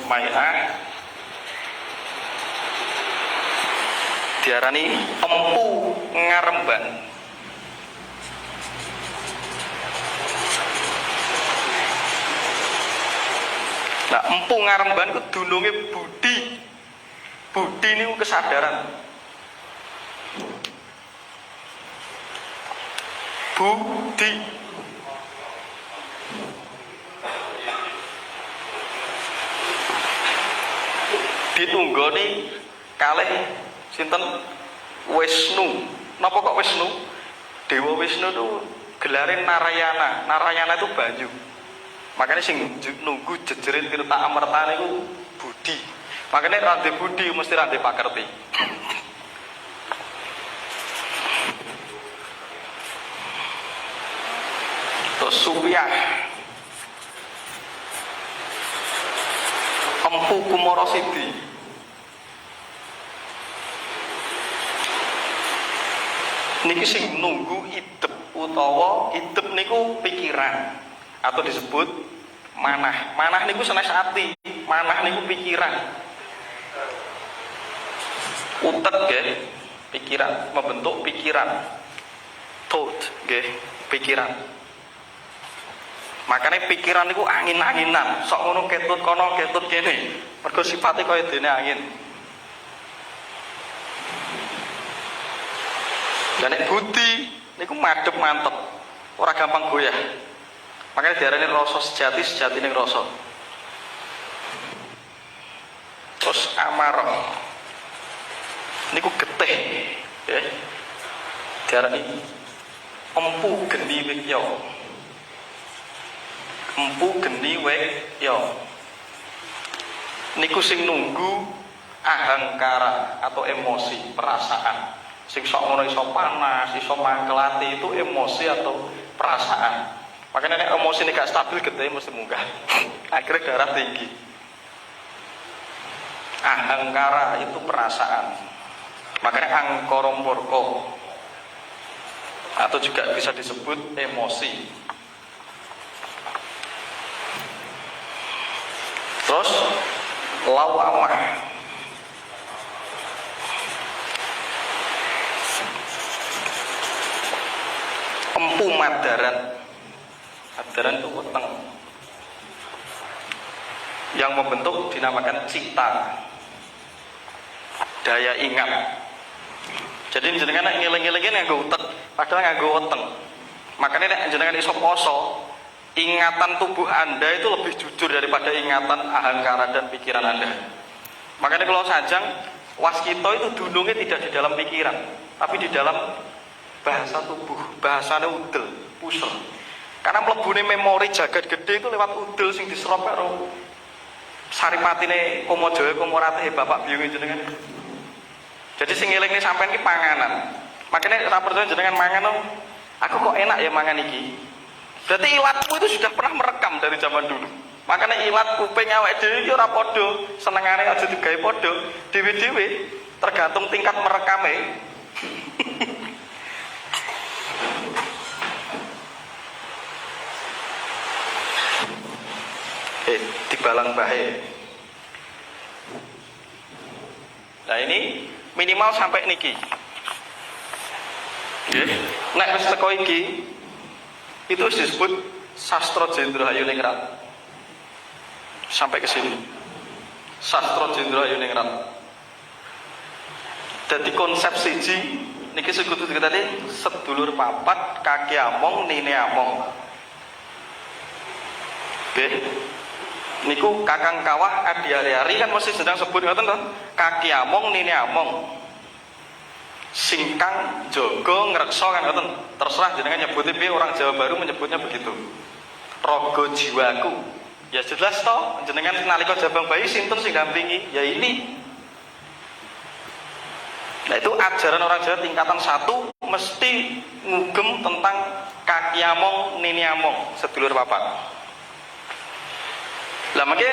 mai'ah diarani empu ngaremban. Nah, empu ngaremban ku dununge budi. Budi niku kesadaran. Budi. Ditunggoni kalih sinten Wisnu. Napa kok Wisnu? Dewa Wisnu itu gelare Narayana. Narayana itu banyu. Makanya sing nunggu jejerin tirta amerta niku budi. Makanya rande budi mesti rande pakerti. Terus Supyah Empu Kumara Sidi. Niki sing nunggu idep utawa idep niku pikiran atau disebut manah. Manah niku sanes ati, manah niku pikiran. Utek nggih, pikiran, membentuk pikiran. Thought nggih, pikiran. Makanya pikiran niku angin-anginan, sok ngono ketut kono ketut kene. Mergo sifate kaya dene angin. Dan nek budi niku madhep mantep, ora gampang goyah. Makanya diarani rasa sejati, sejati ning rasa. Terus amarah niku getih, ya. Diarani empu geni wekya. Empu geni wekya. Niku sing nunggu ahangkara atau emosi, perasaan. Sing sok ngono iso panas, iso mangkel ati itu emosi atau perasaan. Makanya nek emosi ini gak stabil getih mesti munggah. Akhirnya darah tinggi. Ahangkara itu perasaan. Makanya angkara murka atau juga bisa disebut emosi. Terus lawamah. Empu madaran. Madaran itu weteng yang membentuk dinamakan cita, daya ingat. Jadi jenengan nek ngeling-elingin nganggo utek, padahal nganggo weteng. Makanya nek jenengan iso poso, ingatan tubuh Anda itu lebih jujur daripada ingatan ahangkara dan pikiran Anda. Makanya kalau sajang waskita itu dunungnya tidak di dalam pikiran, tapi di dalam bahasa tubuh, bahasanya udel, pusel. Karena mlebune memori jagat gede itu lewat udel sing diserap karo saripatine Komojawa Komorate Bapak Biung jenengan. Jadi sing elingne sampean ki panganan. Makanya ora percaya jenengan mangan, aku kok enak ya mangan iki. Berarti ilatmu itu sudah pernah merekam dari zaman dulu. Makanya ilat kuping awake dhewe iki ora padha, senengane aja digawe padha, dhewe-dhewe tergantung tingkat merekame. Dibalang bahe. Nah ini minimal sampai niki. Nggih. Nek wis teko iki itu disebut sastra Jendra Hayuningrat. Sampai ke sini. Sastra Jendra Hayuningrat. Dadi konsep siji niki sekutu dikatane sedulur papat kaki among nini among. Nggih. Niku kakang kawah adi ari-ari kan mesti sedang sebut ngoten to. Kaki among nini among. Singkang jaga ngreksa kan ngoten. Terserah jenengan nyebutnya piye, orang Jawa Baru menyebutnya begitu. Rogo jiwaku. Ya jelas toh jenengan nalika jabang bayi sinten sing dampingi? Ya ini. Nah itu ajaran orang Jawa tingkatan 1 mesti ngugem tentang kaki among nini among sedulur papat. Lah mangke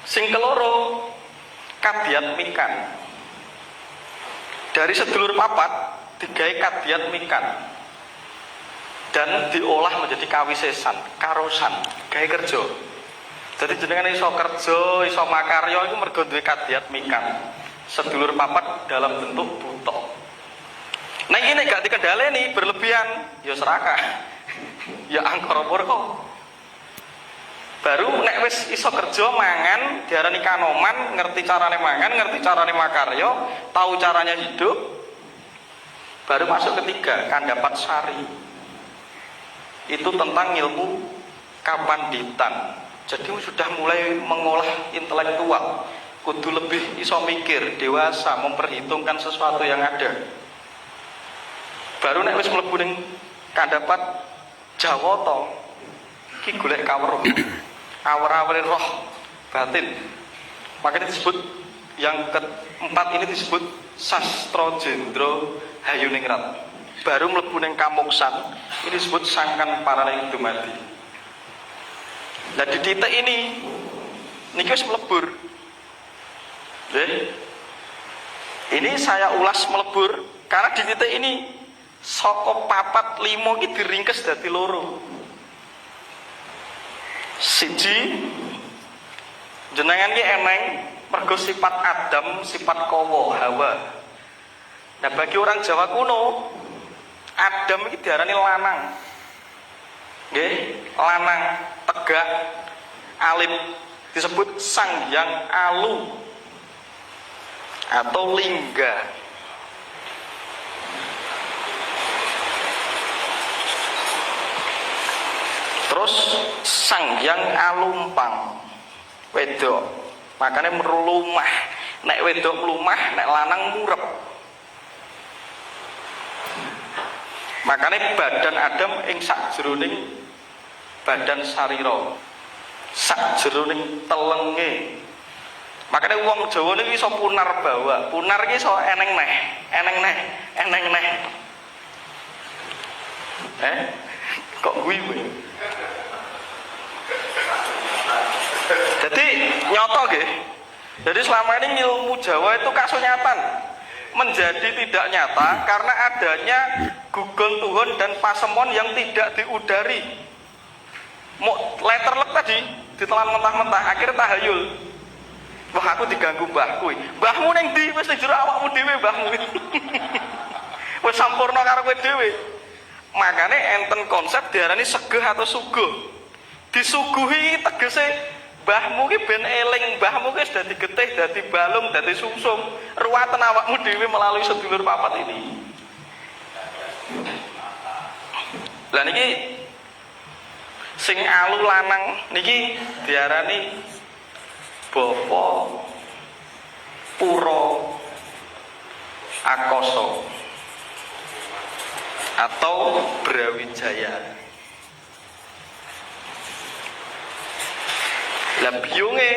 sing keloro kadiat mikan. Dari sedulur papat digawe kadiat mikan dan diolah menjadi kawisesan, karosan, gawe kerja. Jadi jenengan iso kerja, iso makarya iku mergo duwe kadiat mikat. Sedulur papat dalam bentuk buta. Nah ini gak dikendaleni berlebihan, ya serakah. Ya angkara murka. Baru nek wis iso kerja mangan diarani kanoman, ngerti carane mangan, ngerti carane makarya, tahu caranya hidup. Baru masuk ketiga, kandapat sari. Itu tentang ilmu kapanditan. Jadi sudah mulai mengolah intelektual, kudu lebih iso mikir, dewasa, memperhitungkan sesuatu yang ada. Baru nek wis mlebu ning kandapat Jawata, iki golek kawruh. Awar-aware roh batin. Makanya disebut yang keempat ini disebut Sastra Jendra Hayuningrat. Baru mlebu ning kamuksan, ini disebut sangkan paraning dumadi. Nah di titik ini niki wis mlebur. Ini saya ulas melebur karena di titik ini saka 4, 5 iki diringkes dadi loro. Siji jenengan ki eneng mergo sifat Adam, sifat Kawa, Hawa. Nah bagi orang Jawa kuno Adam iki diarani lanang. Nggih, lanang, tegak, alim, disebut Sang Hyang Alu atau lingga. Terus Sang Hyang Alumpang, wedok, makanya merulumah. Nek wedok melumah, nek lanang murep. Makanya badan Adam ing sakjroning badan sarira, sakjroning telenge. Makanya wong Jawa niki iso punar bawa, punar iki iso eneng neh, eneng neh, eneng neh. Kok kuwi? Jadi nyoto nggih. Jadi selama ini ilmu Jawa itu kasunyatan menjadi tidak nyata karena adanya gugon tuhun dan pasemon yang tidak diudari. Mau letterlek tadi ditelan mentah-mentah, akhirnya tahayul. Wah aku diganggu mbahku. Mbahmu ning ndi? Wis ning jero awakmu dhewe mbahmu. Wis sampurna karo kowe dhewe. Makane enten konsep diarani segeh atau suguh. Disuguhi tegese mbahmu ki ben eling, mbahmu ki sudah digetih, dadi balung, dadi sumsum. Ruwaten awakmu dhewe melalui sedulur papat ini. Lah niki sing alu lanang niki diarani Bapa Pura Akoso atau Brawijaya. Lah biyunge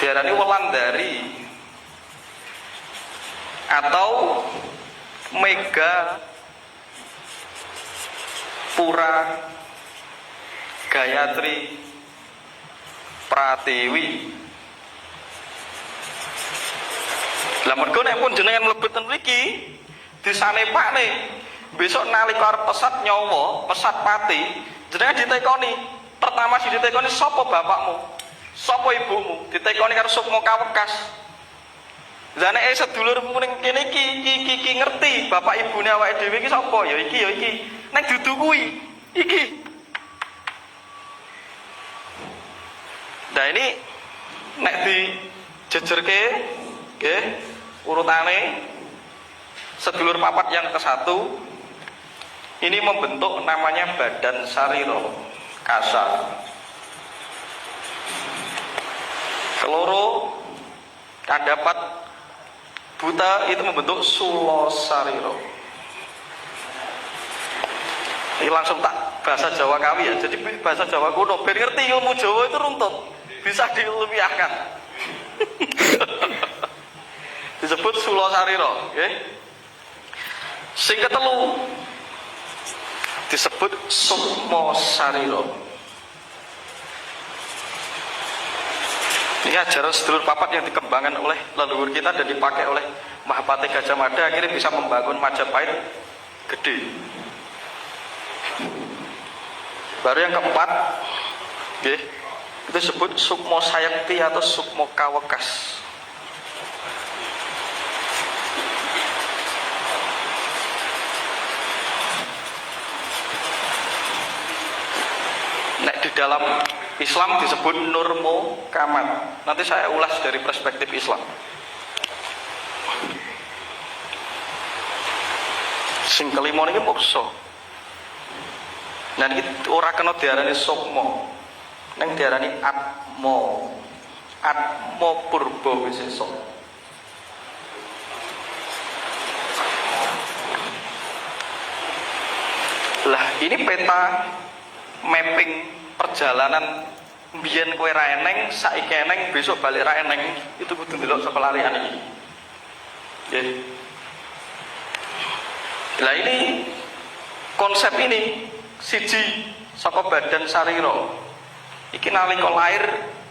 diarani Wulandari atau Mega Pura Gayatri Pratiwi. Lah mergo nek pun jenengan mlebet mriki disanepakne besok nalika arep pesat nyawa, pesat pati, jenengan ditekoni. Pertama sing ditekoni sapa bapakmu? Sapa ibumu? Ditekoni karo sukma kawekas. Lah nek sedulurmu ning kene iki ngerti bapak ibune awake dhewe iki sapa? Ya iki ya iki. Nek dudu kuwi iki. Nah ini nek dijejerke nggih urutane sedulur papat yang ke-1 ini membentuk namanya badan sarira kasar. Keloro kandapat buta itu membentuk sula sarira. Ini langsung tak bahasa Jawa kawi ya. Jadi bahasa Jawa kuno ben ngerti ilmu Jawa itu runtut, bisa diilmiahkan. Disebut sula sarira, nggih. Sing ketelu disebut sukma sarira. Ini ajaran sedulur papat yang dikembangkan oleh leluhur kita dan dipakai oleh Mahapati Gajah Mada, akhirnya bisa membangun Majapahit gede. Baru yang keempat, okay, itu disebut sukmo sayakti atau sukmo kawekas. Nek di dalam Islam disebut nurmo kamat. Nanti saya ulas dari perspektif Islam. Sing kelima ini mokso. Dan itu ora kena diarani sukmo, neng diarani atmo. Atmo purba wisesa. Lah ini peta mapping perjalanan mbiyen kowe ra eneng, saiki eneng, besok balik ra eneng, itu kudu ndelok saka larian iki. Nggih. Lah ini konsep ini siji saka badan sarira. Iki nalika lair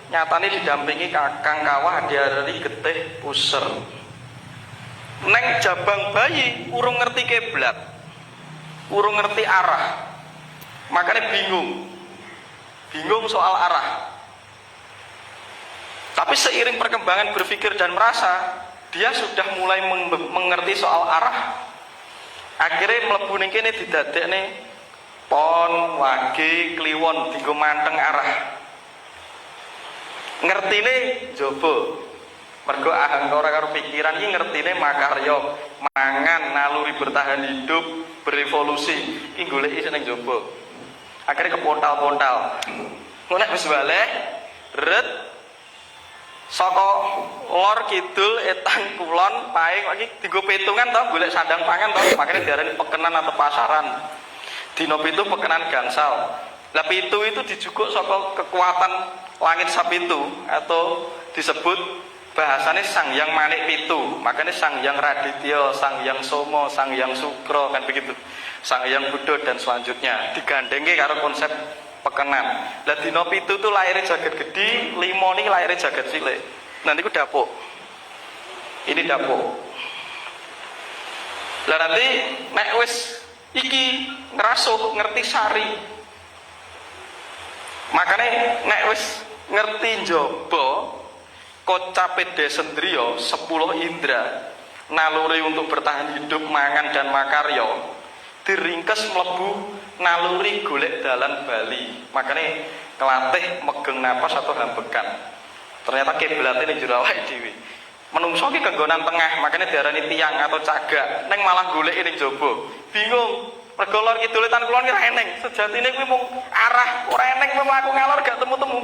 nyatane didampingi kakang kawah diarani getih puser. Neng jabang bayi urung ngerti kiblat, urung ngerti arah. Makanya bingung soal arah. Tapi seiring perkembangan berpikir dan merasa, dia sudah mulai mengerti soal arah. Akhirnya mlebu ning kene didadekne pon, wage, kliwon dienggo manteng arah. Ngertine njaba. Mergo ahangkara karo pikiran iki ngertine makarya, mangan, naluri bertahan hidup, berevolusi. Iki goleki ning njaba. Akhirnya kepontal-pontal. Nek wis balik, ret saka lor kidul etan kulon paing lagi dienggo petungan to golek sandang pangan to, makanya diarani pekenan atau pasaran. Dina pitu pekenan gangsal. Lah pitu itu dijukuk saka kekuatan langit sapitu atau disebut bahasane Sang Hyang Manik Pitu. Makanya Sang Hyang Raditya, Sang Hyang Soma, Sang Hyang Sukra kan begitu. Sang Hyang Buddha dan selanjutnya digandengke karo konsep pekenan. Lah dina pitu itu lahirnya jagat gede, limo nih lahirnya jagat cilik. Nanti ku dapuk. Ini dapuk. Lah nanti nek wis iki ngerasuh ngerti sari. Makanya nek wis ngerti njaba kocape desendriya 10 indra naluri untuk bertahan hidup, mangan dan makarya diringkes mlebu naluri golek dalan bali. Makanya kelatih megeng napas atau hambekan. Ternyata kiblatnya ning jero awake dhewe. Menungso ki kenggonan tengah, makanya diarani tiang atau cagak. Neng malah golek ning jaba. Bingung. Mergo lor kidul tan kulon ki ra eneng. Sejatine kuwi mung arah, ora eneng memang aku ngalor gak temu-temu.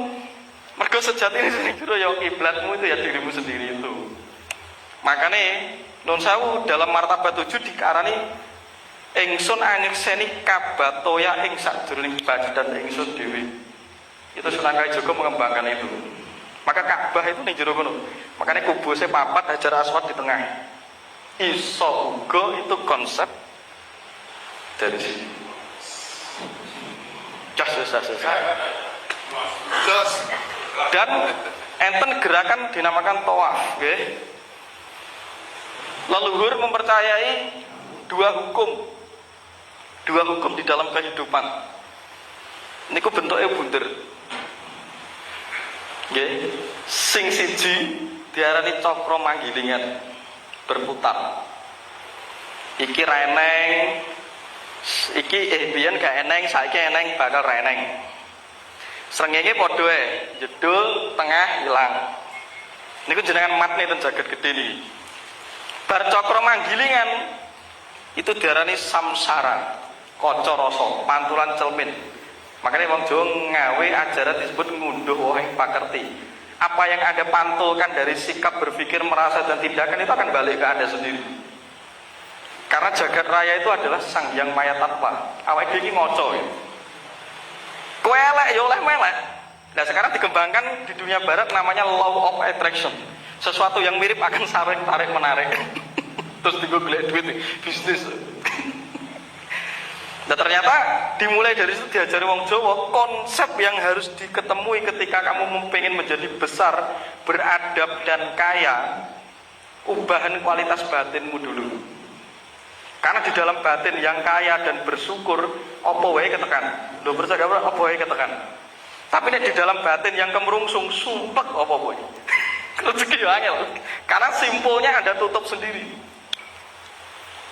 Mergo sejatine ning jero ya kiblatmu itu ya dirimu sendiri itu. Makanya nun sewu dalam martabat 7 dikarani ingsun anyekseni kabatoya ing sajroning badan ingsun dhewe. Itu Sunan Kalijaga mengembangkan itu. Maka Ka'bah itu ning jero kono. Makanya kubusnya papat, Hajar Aswad di tengah. Iso uga itu konsep dari sini. Dan enten gerakan dinamakan tawaf, nggih. Leluhur mempercayai dua hukum di dalam kehidupan. Niku bentuknya bunder. Nggih. Sing siji diarani cakra manggilingan berputar. Iki ra eneng. Iki biyen gak eneng, saiki eneng bakal ra eneng. Srengenge padha ae, jedul tengah ilang. Niku jenengan matne ten jagat gedhe niki. Bar cakra manggilingan itu diarani samsara, kaca rasa, pantulan celmin. Makanya wong Jawa ngawe ajaran disebut ngunduh wahing pakerti. Apa yang Anda pantulkan dari sikap berpikir, merasa dan tindakan itu akan balik ke Anda sendiri. Karena jagat raya itu adalah Sang Hyang Maya Tatwa. Awake dhewe iki ngaca ya. Kowe elek ya oleh melek. Nah sekarang dikembangkan di dunia barat namanya law of attraction. Sesuatu yang mirip akan saling tarik menarik. Terus digolek duit bisnis. Nah ternyata dimulai dari situ diajari wong Jawa konsep yang harus diketemui ketika kamu pengen menjadi besar, beradab dan kaya. Ubahan kualitas batinmu dulu. Karena di dalam batin yang kaya dan bersyukur, apa wae ketekan. Lho percaya apa wae ketekan. Tapi nek di dalam batin yang kemerungsung, sumpek apa wae. Rezeki yo angel. Karena simpulnya Anda tutup sendiri.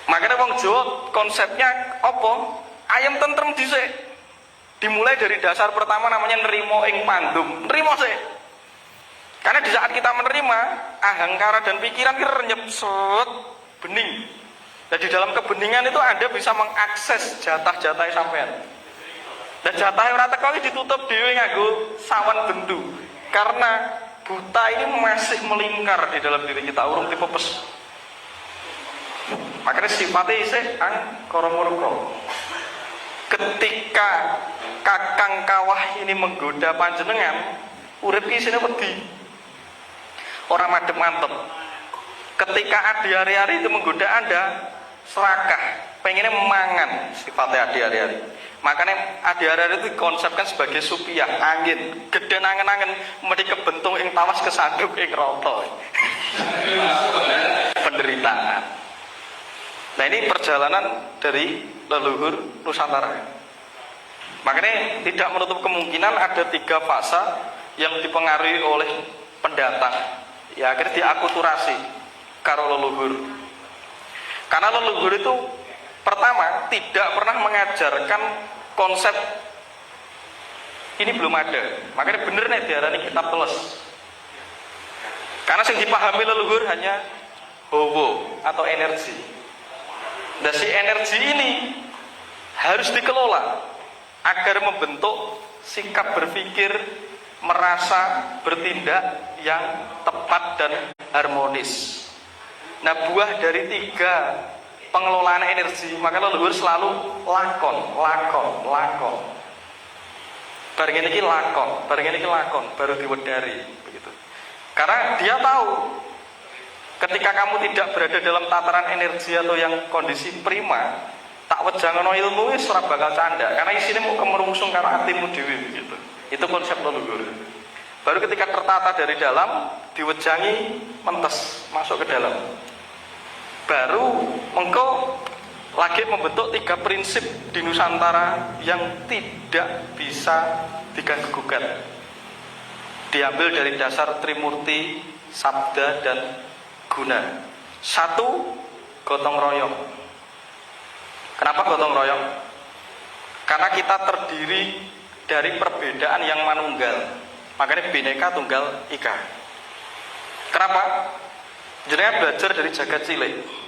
Makanya wong Jawa konsepnya apa? Ayam tentrem dhisik. Dimulai dari dasar pertama namanya nerimo ing pandum. Nerimo sih. Karena di saat kita menerima, ahangkara dan pikiran kita renyep set bening. Dan di dalam kebeningan itu Anda bisa mengakses jatah-jatah sampean. Dan jatah ora teko ditutup dhewe nganggo sawan bendu. Karena buta ini masih melingkar di dalam diri kita, urung dipepes. Makanya sifatnya isih angkara-murka. Ketika kakang kawah ini menggoda panjenengan, urip iki isine wedi. Ora madhep mantep. Ketika adi-ari-ari itu menggoda Anda, serakah, pengennya mangan sifatnya adi-ari. Makanya adi-ari itu dikonsepkan sebagai supiah, angin, geden angen-angen, mesti kebentung ing tawas kesanduk ing rata. Penderitaan. Nah ini perjalanan dari leluhur Nusantara. Makanya tidak menutup kemungkinan ada 3 fase yang dipengaruhi oleh pendatang. Ya akhirnya diakulturasi karo leluhur. Karena leluhur itu pertama tidak pernah mengajarkan konsep ini belum ada. Makanya bener nih diarani kitab teles. Karena yang dipahami leluhur hanya hawa atau energi. Dan si energi ini harus dikelola agar membentuk sikap berpikir, merasa, bertindak yang tepat dan harmonis. Nah buah dari 3 pengelolaan energi, maka leluhur selalu lakon. Bareng ini lakon, baru diwedari begitu. Karena dia tahu ketika kamu tidak berada dalam tataran energi atau yang kondisi prima, tak wejangono ilmu wis ora bakal canda, karena isine mau kemerungsung karo atimu dhewe begitu. Itu konsep leluhur. Baru ketika tertata dari dalam, diwejangi, mentes, masuk ke dalam. Baru engkau lagi membentuk 3 prinsip di Nusantara yang tidak bisa diganggu-gugat. Diambil dari dasar Trimurti, Sabda, dan Guna. 1, gotong royong. Kenapa gotong royong? Karena kita terdiri dari perbedaan yang manunggal. Makanya Bhinneka Tunggal Ika. Kenapa? Jenengan belajar dari jagat cilik.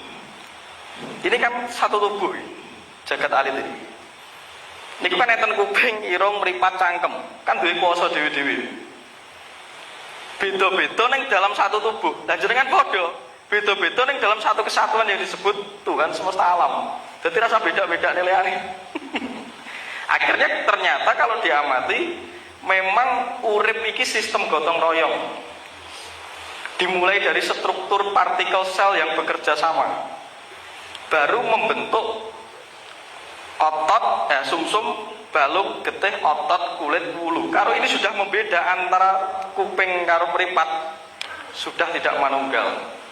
Ini kan satu tubuh, jagat alit ini. Ini kan enten kuping, irung, mripat, cangkem. Kan duwe kuasa dewi-dewi. Beda-beda ning dalam satu tubuh. Dan jenengan padha. Beda-beda ning dalam satu kesatuan yang disebut Tuhan semesta alam. Jadi rasa beda-beda nilai. Akhirnya ternyata kalau diamati, memang urip iki sistem gotong royong. Dimulai dari struktur partikel sel yang bekerja sama, baru membentuk otot, sumsum, balung, getih, otot, kulit, wulu. Kalau ini sudah membeda antara kuping karo mripat, sudah tidak manunggal,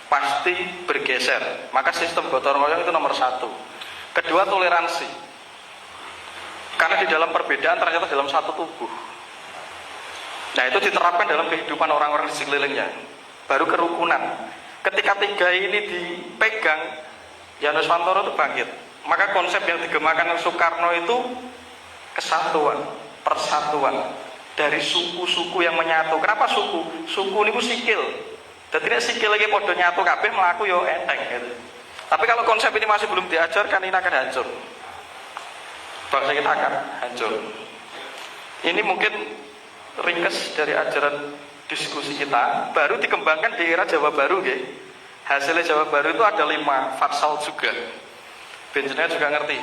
pasti bergeser. Maka sistem gotong royong itu nomor 1. Kedua, toleransi. Karena di dalam perbedaan ternyata dalam satu tubuh. Nah itu diterapkan dalam kehidupan orang-orang di sekelilingnya. Baru kerukunan. Ketika 3 ini dipegang, Jan Nuswantara itu bangkit. Maka konsep yang digemakan Soekarno itu kesatuan, persatuan dari suku-suku yang menyatu. Kenapa suku? Suku ini sikil. Jadi tidak sikil lagi podo nyatu kabeh melaku yo enteng gitu. Tapi kalau konsep ini masih belum diajarkan, ini akan hancur. Bangsa kita akan hancur. Ini mungkin ringkes dari ajaran diskusi kita. Baru dikembangkan di era Jawa Baru nggih. Hasilnya Jawa Baru itu ada 5 fatsal juga. Benjenengan juga ngerti.